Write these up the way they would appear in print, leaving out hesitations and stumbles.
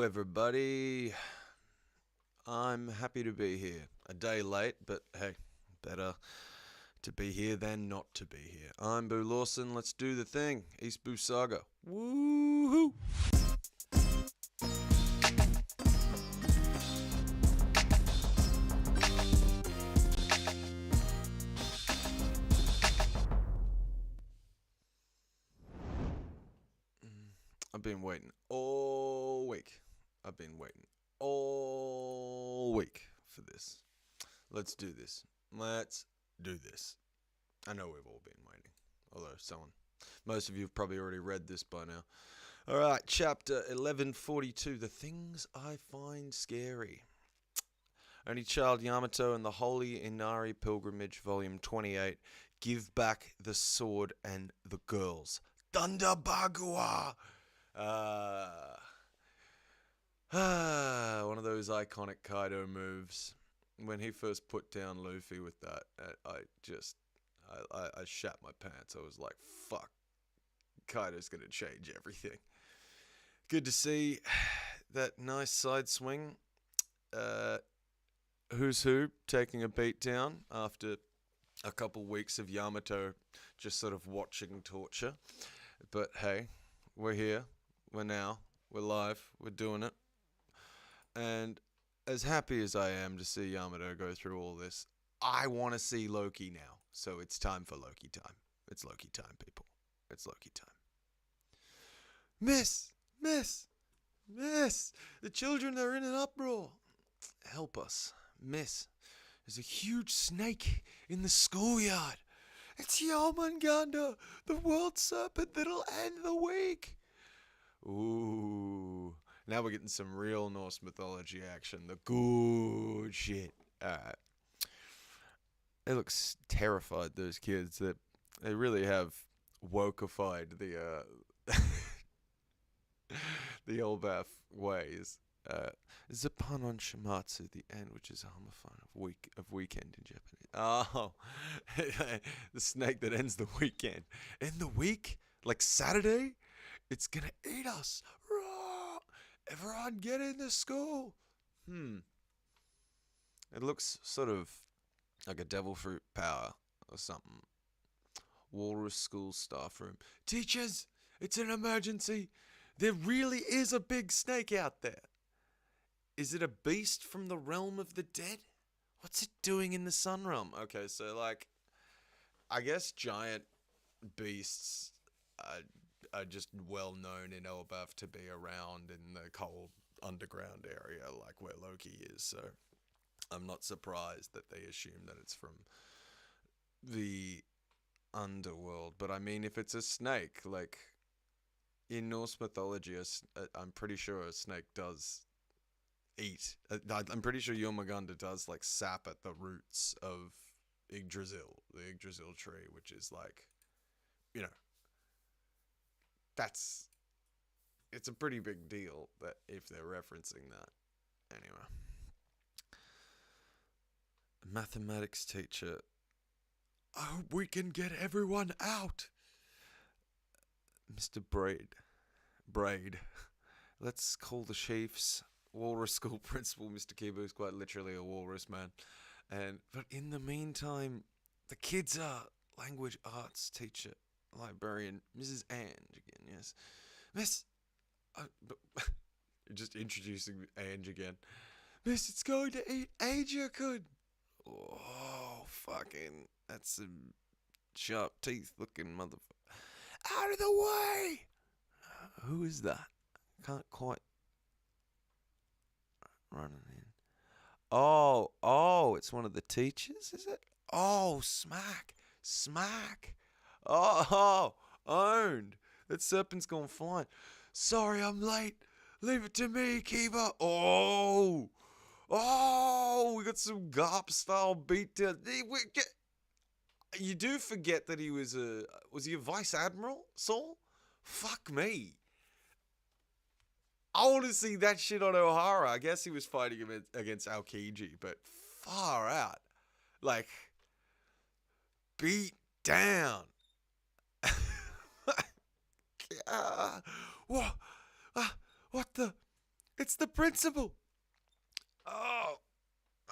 Everybody, I'm happy to be here. A day late, but hey, better to be here than not to be here. I'm Boo Lawson. Let's do the thing. East Boo Saga. Woohoo! I've been waiting all week. I've been waiting all week for this. Let's do this. Let's do this. I know we've all been waiting, although most of you have probably already read this by now. Alright, chapter 1142, The Things I Find Scary. Only Child Yamato and the Holy Inari Pilgrimage, Volume 28, Give Back the Sword and the Girls. Thunder Bagua! One of those iconic Kaido moves. When he first put down Luffy with that, I shat my pants. I was like, fuck, Kaido's gonna change everything. Good to see that nice side swing. Who's Who taking a beat down after a couple weeks of Yamato just sort of watching torture. But hey, we're here. We're live. We're doing it. And as happy as I am to see Yamato go through all this, I want to see Loki now. So it's time for Loki time. It's Loki time, people. It's Loki time. Miss! The children are in an uproar. Help us. Miss, there's a huge snake in the schoolyard. It's Yarmungandr, the world serpent that'll end the week. Ooh. Now we're getting some real Norse mythology action. The good shit. Alright. They look terrified, those kids. That they really have wokeified the the Elbaf ways. There's a pun on Shimatsu, the end, which is a homophone of weekend in Japanese. Oh, the snake that ends the weekend. End the week? Like Saturday? It's gonna eat us. Raw! Everyone get into school. It looks sort of like a devil fruit power or something. Walrus school staff room. Teachers, it's an emergency. There really is a big snake out there. Is it a beast from the realm of the dead? What's it doing in the sun realm? Okay, so I guess giant beasts are just well known in Elbaf to be around in the cold underground area, like where Loki is. So I'm not surprised that they assume that it's from the underworld. But I mean, if it's a snake, like in Norse mythology, I'm pretty sure a snake does eat. I'm pretty sure Yarmungandr does like sap at the roots of Yggdrasil, the Yggdrasil tree, which is like, it's a pretty big deal that if they're referencing that. Anyway. Mathematics teacher. I hope we can get everyone out. Mr. Braid. Let's call the chiefs. Walrus school principal, Mr. Kibu, is quite literally a walrus man. But in the meantime, the kids are language arts teacher, librarian, Mrs. Ange again, yes. Miss, just introducing Ange again. Miss, it's going to eat Aja-kun. Oh, fucking, that's some sharp teeth looking motherfucker. Out of the way! Who is that? Can't quite running in. Oh, it's one of the teachers, is it? Oh, smack. Oh, owned. That serpent's gone flying. Sorry, I'm late. Leave it to me, Kiba. Oh, we got some Garp style beatdown. You do forget that he was he a vice admiral, Saul? Fuck me. I want to see that shit on O'Hara. I guess he was fighting against Aokiji, but far out. Like, beat down. What the? It's the principal. Oh,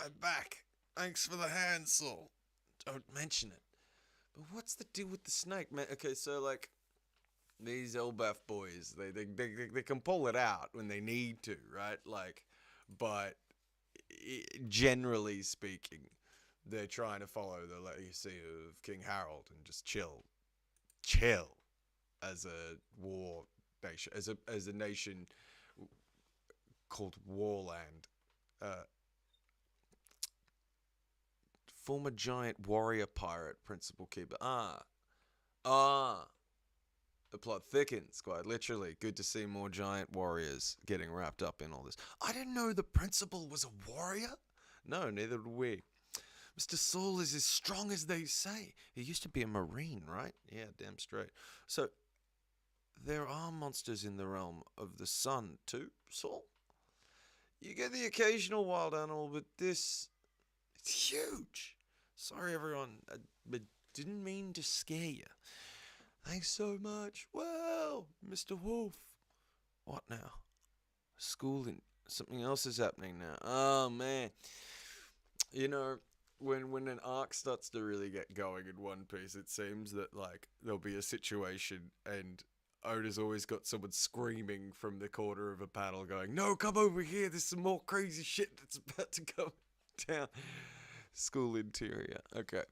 I'm back. Thanks for the hand, Saul. Don't mention it. But what's the deal with the snake, man? Okay, so like these Elbaf boys, they can pull it out when they need to, right? Like, but generally speaking, they're trying to follow the legacy of King Harold and just chill as a war nation, as a nation called Warland. Uh, Former giant warrior pirate principal keeper. Ah. The plot thickens, quite literally. Good to see more giant warriors getting wrapped up in all this. I didn't know the principal was a warrior. No, neither did we. Mr. Saul is as strong as they say. He used to be a marine, right? Yeah, damn straight. So, there are monsters in the realm of the sun, too, Saul? You get the occasional wild animal, but this... it's huge. Sorry, everyone. I didn't mean to scare you. Thanks so much. Well, Mr. Wolf. What now? Schooling. Something else is happening now. Oh, man. You know, when an arc starts to really get going in One Piece, it seems that, like, there'll be a situation and Oda's always got someone screaming from the corner of a panel going, no, come over here. There's some more crazy shit that's about to go down. School interior. Okay.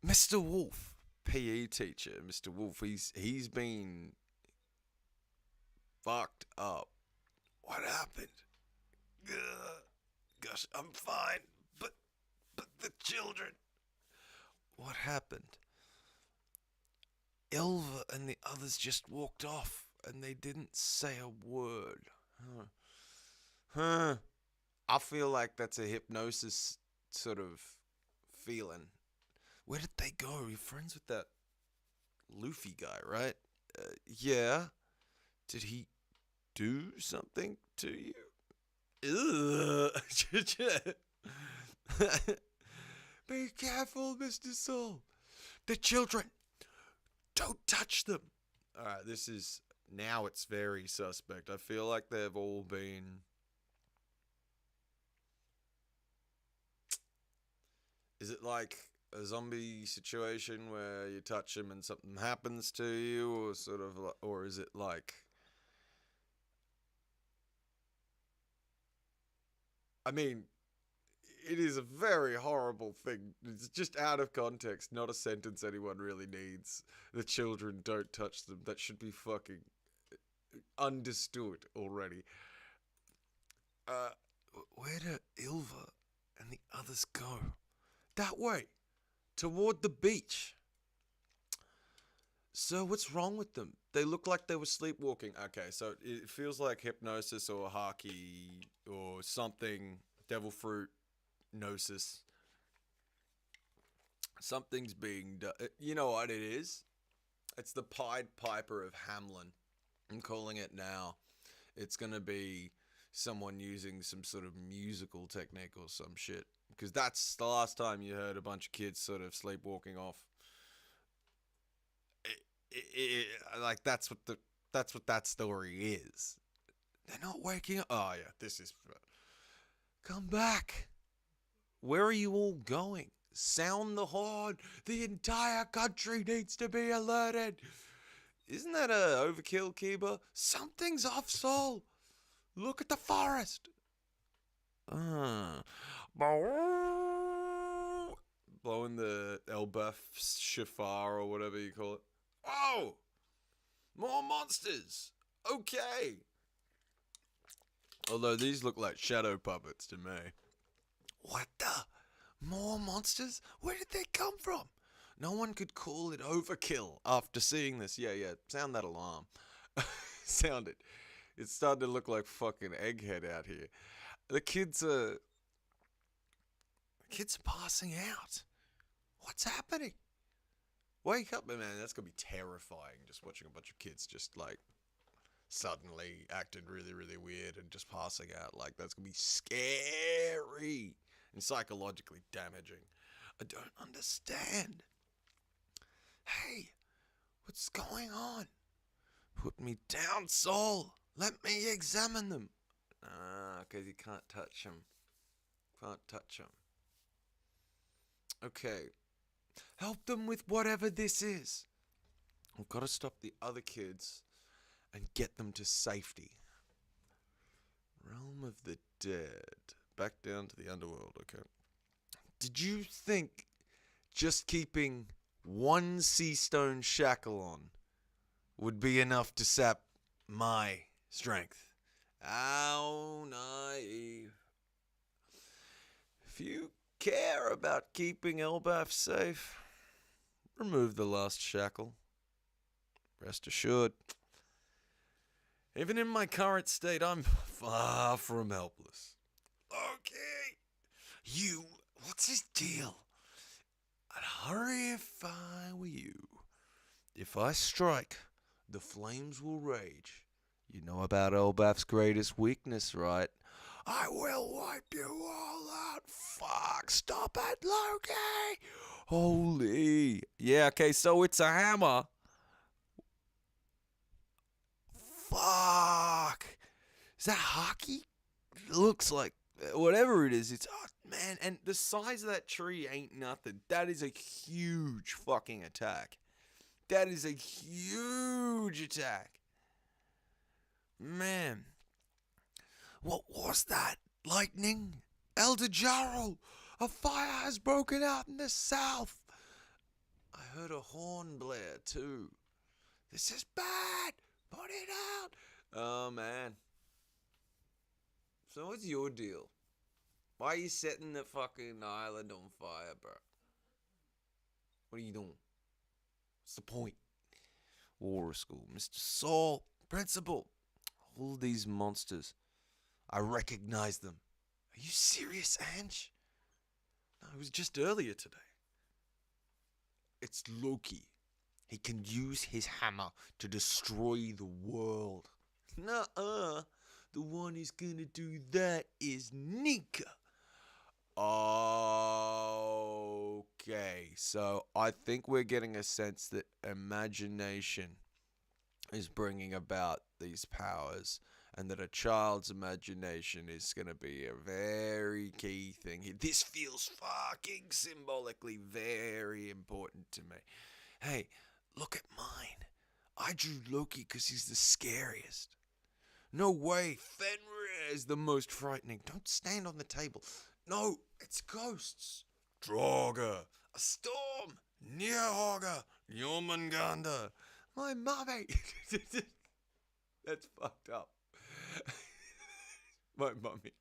Mr. Wolf. PE teacher, Mr. Wolf, he's been fucked up. What happened? Gosh, I'm fine, but the children. What happened? Ilva and the others just walked off, and they didn't say a word. Huh. I feel like that's a hypnosis sort of feeling. Where did they go? You're friends with that Luffy guy, right? Yeah. Did he do something to you? Ugh. Be careful, Mr. Soul. The children. Don't touch them. Alright, this is... now it's very suspect. I feel like they've all been... is it like a zombie situation where you touch him and something happens to you, or sort of, or is it like, I mean, it is a very horrible thing. It's just out of context, not a sentence anyone really needs. The children, don't touch them. That should be fucking understood already. Where do Ilva and the others go? That way. Toward the beach. So what's wrong with them? They look like they were sleepwalking. Okay, so it feels like hypnosis or haki or something. Devil fruit gnosis. Something's being done. You know what it is? It's the Pied Piper of Hamlin. I'm calling it now. It's gonna be someone using some sort of musical technique or some shit. Because that's the last time you heard a bunch of kids sort of sleepwalking off. Like that's what that story is. They're not waking up. Oh yeah, this is. Come back. Where are you all going? Sound the horn. The entire country needs to be alerted. Isn't that a overkill, Kiba? Something's off, Soul. Look at the forest. Blowing the Elbaf shafar or whatever you call it. Oh! More monsters! Okay! Although these look like shadow puppets to me. What the? More monsters? Where did they come from? No one could call it overkill after seeing this. Yeah, sound that alarm. Sound it. It's starting to look like fucking Egghead out here. The kids are passing out. What's happening? Wake up, man. That's gonna be terrifying. Just watching a bunch of kids just like suddenly acting really, really weird and just passing out. Like that's gonna be scary and psychologically damaging. I don't understand. Hey, what's going on? Put me down, Soul. Let me examine them. Because you can't touch them. Can't touch them. Okay. Help them with whatever this is. We've got to stop the other kids and get them to safety. Realm of the dead. Back down to the underworld, okay. Did you think just keeping one sea stone shackle on would be enough to sap my strength? How naive. If you care about keeping Elbaf safe, remove the last shackle. Rest assured, even in my current state, I'm far from helpless. Okay. You, what's his deal? I'd hurry if I were you. If I strike, the flames will rage. You know about Elbaf's greatest weakness, right? I will wipe you all out. Fuck, stop it, Loki. Holy. Yeah, okay, so it's a hammer. Fuck. Is that hockey? It looks like whatever it is. It's man, and the size of that tree ain't nothing. That is a huge fucking attack. That is a huge attack. Man. What was that? Lightning? Elder Jarl! A fire has broken out in the south. I heard a horn blare too. This is bad. Put it out. Oh man. So what's your deal? Why are you setting the fucking island on fire, bro? What are you doing? What's the point? War School, Mr. Saul, Principal. All these monsters. I recognize them. Are you serious, Ange? No, it was just earlier today. It's Loki. He can use his hammer to destroy the world. Nuh-uh. The one who's gonna do that is Nika. Okay, so I think we're getting a sense that imagination is bringing about these powers, and that a child's imagination is going to be a very key thing here. This feels fucking symbolically very important to me. Hey, look at mine. I drew Loki because he's the scariest. No way, Fenrir is the most frightening. Don't stand on the table. No, it's ghosts. Draugr, a storm, Nierhogger, Jormungandr, my mummy. That's fucked up. My mummy.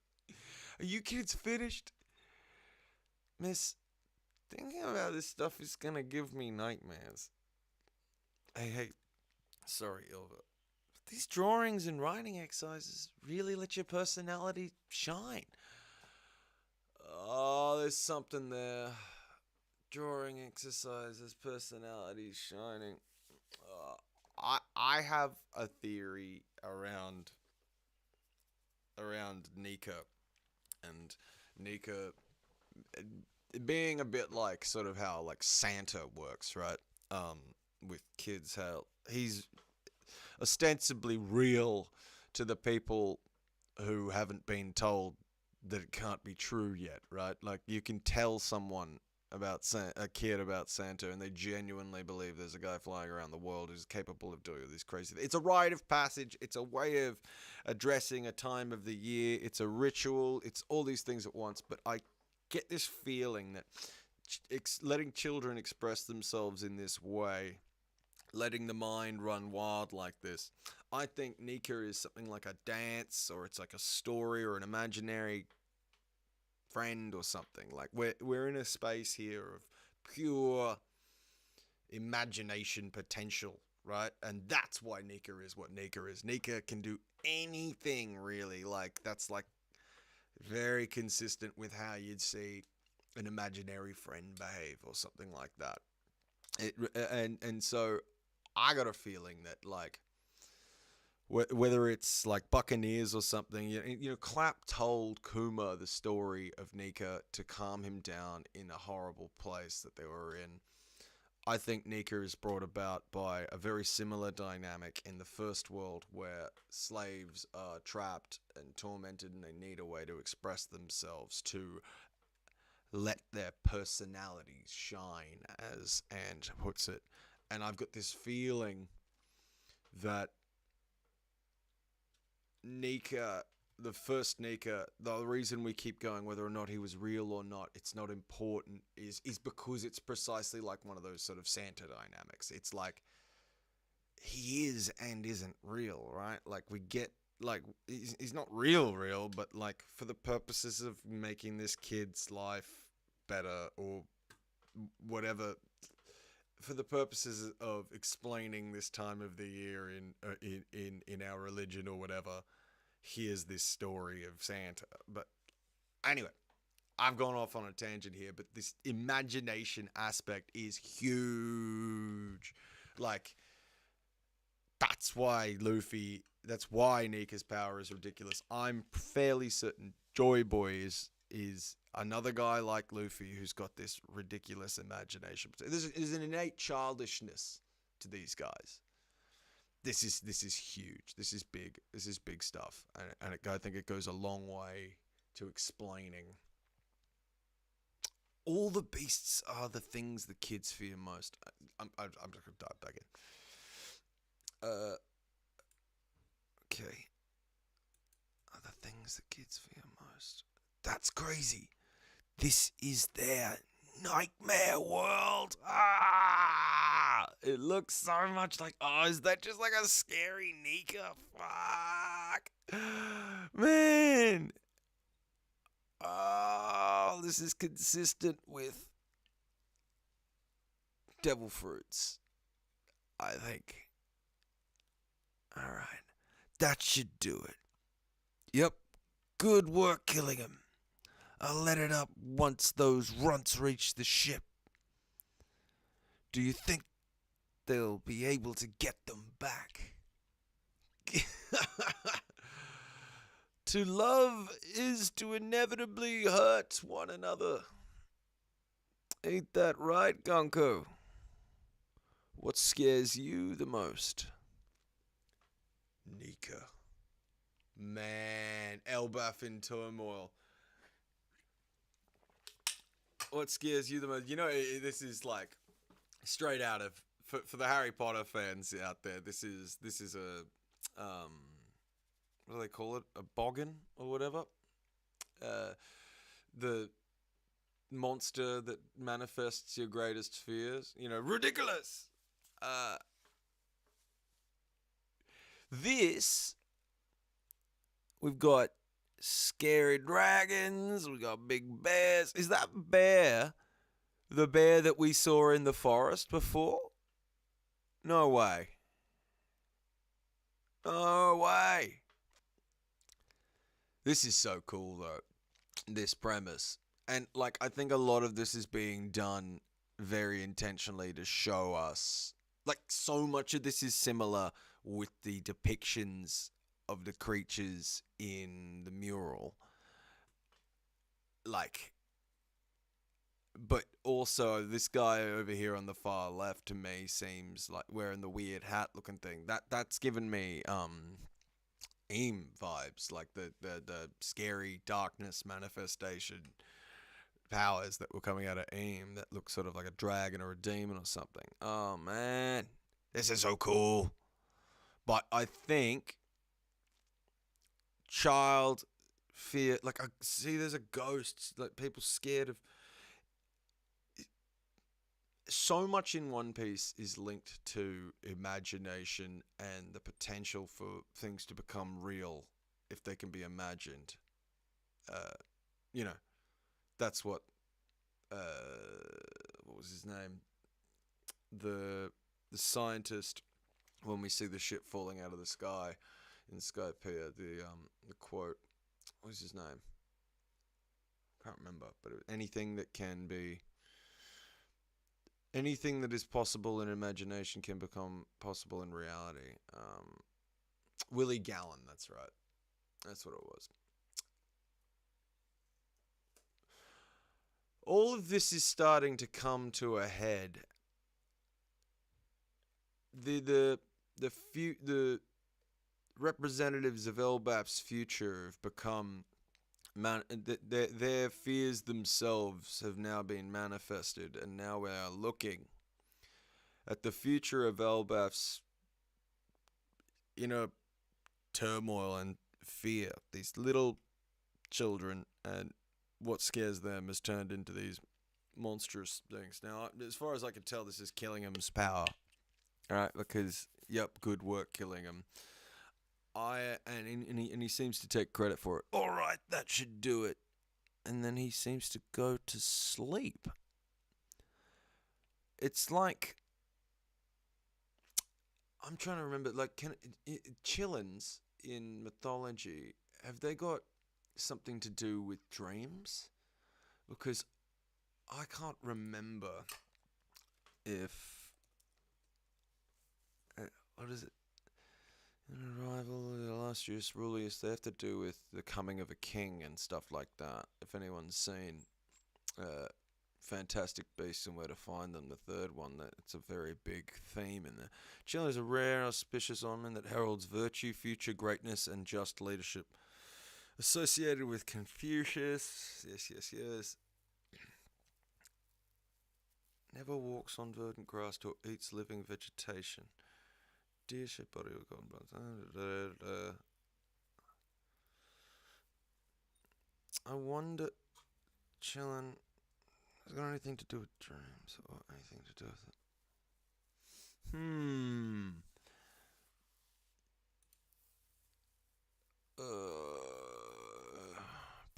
Are you kids finished? Miss, thinking about this stuff is gonna give me nightmares. Hey, sorry, Ilva. These drawings and writing exercises really let your personality shine. Oh, there's something there. Drawing exercises, personality shining. I have a theory around Nika, and Nika being a bit like sort of how like Santa works, right? With kids, how he's ostensibly real to the people who haven't been told that it can't be true yet, right? Like you can tell someone about a kid about Santa, and they genuinely believe there's a guy flying around the world who's capable of doing this crazy thing. It's a rite of passage. It's a way of addressing a time of the year. It's a ritual. It's all these things at once. But I get this feeling that letting children express themselves in this way, letting the mind run wild like this, I think Nika is something like a dance, or it's like a story or an imaginary friend or something. Like we're in a space here of pure imagination potential, right? And that's why Nika is what Nika is. Nika can do anything, really. Like that's like very consistent with how you'd see an imaginary friend behave or something like that. And so I got a feeling that like whether it's like Buccaneers or something, you know, Clapp told Kuma the story of Nika to calm him down in a horrible place that they were in. I think Nika is brought about by a very similar dynamic in the first world, where slaves are trapped and tormented and they need a way to express themselves, to let their personalities shine, as Ange puts it. And I've got this feeling that Nika, the first Nika, the reason we keep going whether or not he was real or not, it's not important, is because it's precisely like one of those sort of Santa dynamics. It's like he is and isn't real, right? Like we get, like he's not real, but like for the purposes of making this kid's life better or whatever, for the purposes of explaining this time of the year in our religion or whatever, here's this story of Santa. But anyway, I've gone off on a tangent here, but this imagination aspect is huge. Like, that's why Nika's power is ridiculous. I'm fairly certain Joy Boy is another guy like Luffy who's got this ridiculous imagination. There's an innate childishness to these guys. This is huge. This is big. This is big stuff, and I think it goes a long way to explaining. All the beasts are the things the kids fear most. I'm just gonna dive back in. Okay. Are the things the kids fear most? That's crazy. This is their nightmare world. It looks so much like, is that just like a scary Nika? Fuck. Man. Oh, this is consistent with devil fruits, I think. Alright. That should do it. Yep. Good work killing him. I'll let it up once those runts reach the ship. Do you think they'll be able to get them back? To love is to inevitably hurt one another. Ain't that right, Gonko? What scares you the most? Nika. Man, Elbaf in turmoil. What scares you the most? You know, this is like straight out of, for the Harry Potter fans out there, this is a what do they call it? A boggin or whatever. The monster that manifests your greatest fears. You know, ridiculous. This, we've got scary dragons, we got big bears. Is that bear the bear that we saw in the forest before? No way. No way. This is so cool though, this premise. And like, I think a lot of this is being done very intentionally to show us, like, so much of this is similar with the depictions of the creatures in the mural. Like, but also this guy over here on the far left to me seems like wearing the weird hat looking thing. That's given me Eam vibes, like the scary darkness manifestation powers that were coming out of Eam that look sort of like a dragon or a demon or something. Oh man, this is so cool. But I think child fear, like, I see there's a ghost, like people scared of. So much in One Piece is linked to imagination and the potential for things to become real if they can be imagined. You know, that's what was his name? The scientist, when we see the ship falling out of the sky in Skypiea, the quote, what was his name? Can't remember, but anything that can be. Anything that is possible in imagination can become possible in reality. Willie Gallen, that's right. That's what it was. All of this is starting to come to a head the representatives of Elbap's future have become their fears themselves have now been manifested, and now we are looking at the future of Elbap's inner turmoil and fear. These little children and what scares them has turned into these monstrous things. Now, as far as I can tell, this is Killingham's power. Alright, because, yep, good work, Killingham. And he seems to take credit for it. Alright, that should do it. And then he seems to go to sleep. It's like, I'm trying to remember, like, Chillins in mythology, have they got something to do with dreams? Because I can't remember if... what is it? An arrival of the illustrious rulers, they have to do with the coming of a king and stuff like that. If anyone's seen Fantastic Beasts and Where to Find Them, the third one, that it's a very big theme in there. Chilling is a rare, auspicious omen that heralds virtue, future greatness, and just leadership. Associated with Confucius, yes. Never walks on verdant grass or eats living vegetation. Dear ship body of golden. I wonder, chillin', has it got anything to do with dreams or anything to do with it?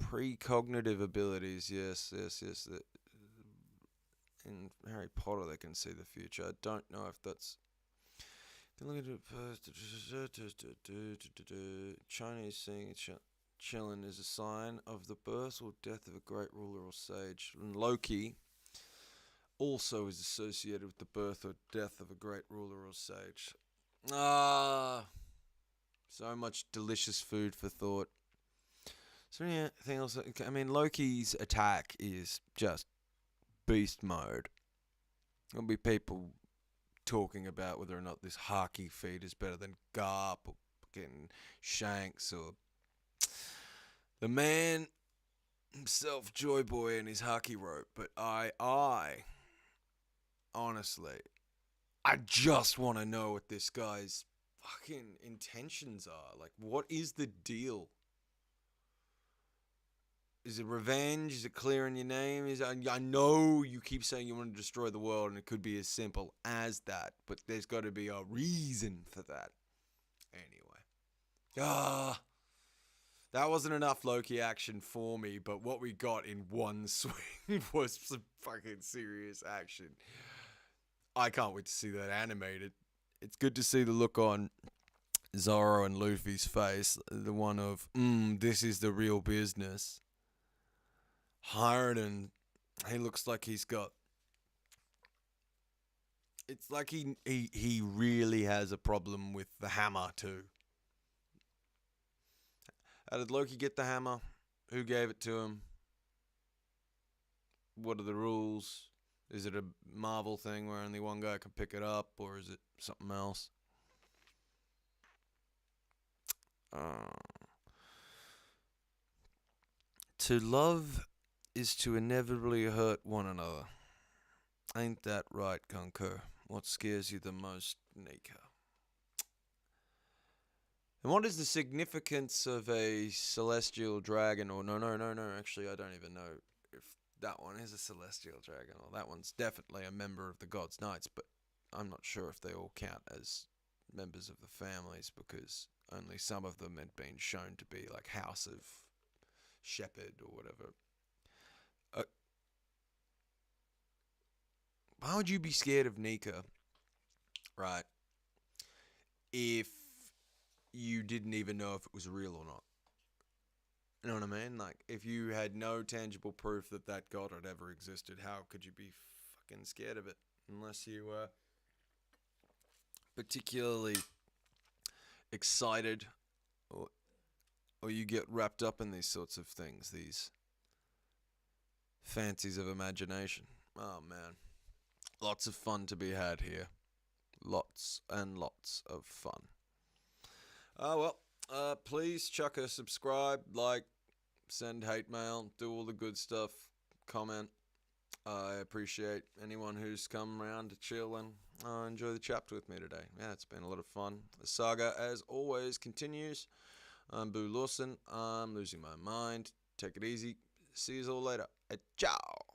Precognitive abilities, yes. In Harry Potter, they can see the future. I don't know if that's. Look at it. Chinese saying chillin' is a sign of the birth or death of a great ruler or sage. And Loki also is associated with the birth or death of a great ruler or sage. So much delicious food for thought. So anything else? I mean, Loki's attack is just beast mode. There'll be people talking about whether or not this hockey feed is better than Garp or getting Shanks or the man himself, Joy Boy, and his hockey rope. But I honestly, I just want to know what this guy's fucking intentions are. Like, what is the deal? Is it revenge? Is it clearing your name? I know you keep saying you want to destroy the world, and it could be as simple as that, but there's got to be a reason for that. Anyway. That wasn't enough Loki action for me, but what we got in one swing was some fucking serious action. I can't wait to see that animated. It's good to see the look on Zoro and Luffy's face, the one of, this is the real business. Hired, he looks like he's got. It's like he really has a problem with the hammer too. How did Loki get the hammer? Who gave it to him? What are the rules? Is it a Marvel thing where only one guy can pick it up, or is it something else? To love is to inevitably hurt one another. Ain't that right, Gunko? What scares you the most, Nika? And what is the significance of a celestial dragon? Or no, actually I don't even know if that one is a celestial dragon, or that one's definitely a member of the God's Knights, but I'm not sure if they all count as members of the families, because only some of them had been shown to be like House of Shepherd or whatever. Why would you be scared of Nika, right, if you didn't even know if it was real or not? You know what I mean? Like, if you had no tangible proof that that god had ever existed, how could you be fucking scared of it? Unless you were particularly excited, or you get wrapped up in these sorts of things, these fancies of imagination. Oh, man. Lots of fun to be had here. lots and lots of fun. Please chuck a subscribe, like, send hate mail, do all the good stuff, comment. I appreciate anyone who's come around to chill and enjoy the chapter with me today. Yeah, it's been a lot of fun. The saga, as always, continues. I'm Boo Lawson. I'm losing my mind. Take it easy. See you all later. Ciao.